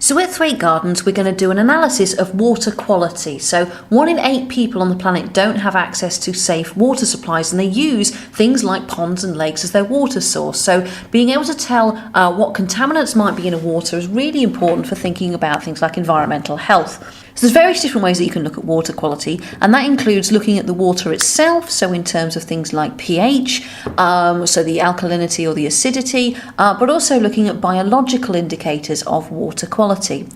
So at Thwaite Gardens, we're going to do an analysis of water quality. So 1 in 8 people on the planet don't have access to safe water supplies, and they use things like ponds and lakes as their water source. So being able to tell what contaminants might be in a water is really important for thinking about things like environmental health. So there's various different ways that you can look at water quality, and that includes looking at the water itself, so in terms of things like pH, so the alkalinity or the acidity, but also looking at biological indicators of water quality.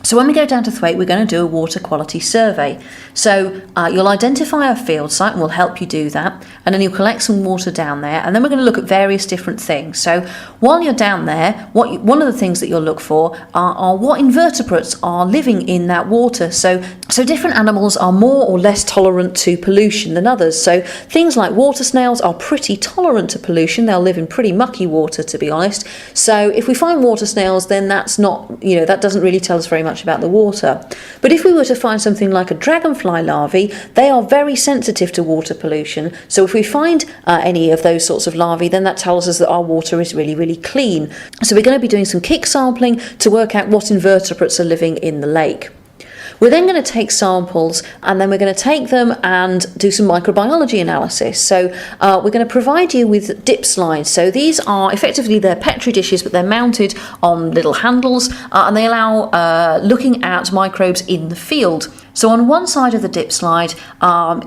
So when we go down to Thwaite, we're going to do a water quality survey. So you'll identify a field site, and we'll help you do that, and then you'll collect some water down there, and then we're going to look at various different things. So while you're down there, one of the things that you'll look for are what invertebrates are living in that water. So different animals are more or less tolerant to pollution than others. So things like water snails are pretty tolerant to pollution. They'll live in pretty mucky water, to be honest. So if we find water snails, then that's not, that doesn't really tell us very much about the water. But if we were to find something like a dragonfly larvae, they are very sensitive to water pollution. So if we find any of those sorts of larvae, then that tells us that our water is really, really clean. So we're going to be doing some kick sampling to work out what invertebrates are living in the lake. We're then going to take samples, and then we're going to take them and do some microbiology analysis. So we're going to provide you with dip slides. So these are effectively, they're Petri dishes, but they're mounted on little handles, and they allow looking at microbes in the field. So on one side of the dip slide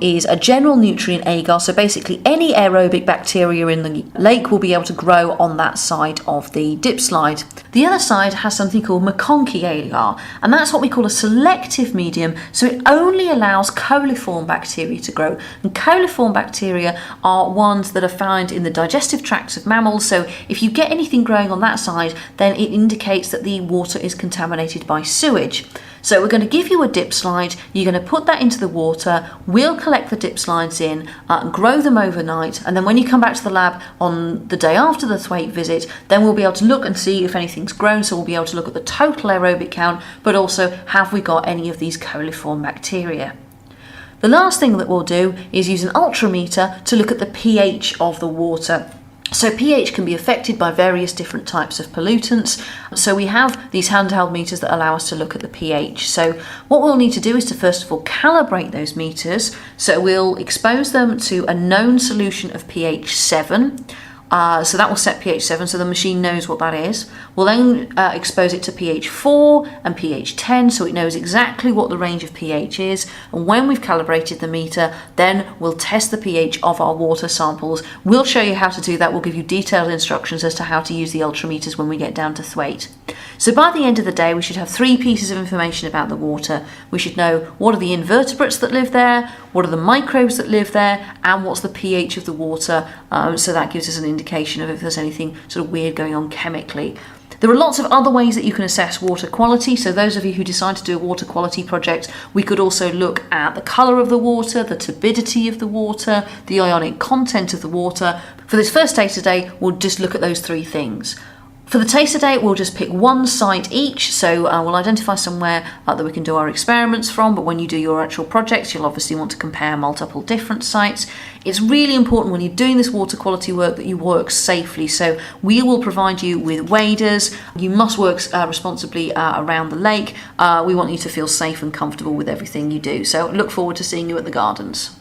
is a general nutrient agar, so basically any aerobic bacteria in the lake will be able to grow on that side of the dip slide. The other side has something called McConkey agar, and that's what we call a selective medium, so it only allows coliform bacteria to grow. And coliform bacteria are ones that are found in the digestive tracts of mammals, so if you get anything growing on that side, then it indicates that the water is contaminated by sewage. So we're going to give you a dip slide, you're going to put that into the water, we'll collect the dip slides in, grow them overnight, and then when you come back to the lab on the day after the Thwaite visit, then we'll be able to look and see if anything's grown, so we'll be able to look at the total aerobic count, but also have we got any of these coliform bacteria. The last thing that we'll do is use an ultrameter to look at the pH of the water. So pH can be affected by various different types of pollutants. So we have these handheld meters that allow us to look at the pH. So what we'll need to do is to first of all calibrate those meters. So we'll expose them to a known solution of pH 7. So that will set pH 7, so the machine knows what that is. We'll then expose it to pH 4 and pH 10, so it knows exactly what the range of pH is. And when we've calibrated the meter, then we'll test the pH of our water samples. We'll show you how to do that. We'll give you detailed instructions as to how to use the ultrameters when we get down to Thwaite. So by the end of the day, we should have 3 pieces of information about the water. We should know what are the invertebrates that live there, what are the microbes that live there, and what's the pH of the water. So that gives us an indication of if there's anything sort of weird going on chemically. There are lots of other ways that you can assess water quality. So those of you who decide to do a water quality project, we could also look at the colour of the water, the turbidity of the water, the ionic content of the water. For this first taster day, we'll just look at those 3 things. For the taster day, we'll just pick one site each, so we'll identify somewhere that we can do our experiments from, but when you do your actual projects, you'll obviously want to compare multiple different sites. It's really important when you're doing this water quality work that you work safely, so we will provide you with waders. You must work responsibly around the lake. We want you to feel safe and comfortable with everything you do, so look forward to seeing you at the gardens.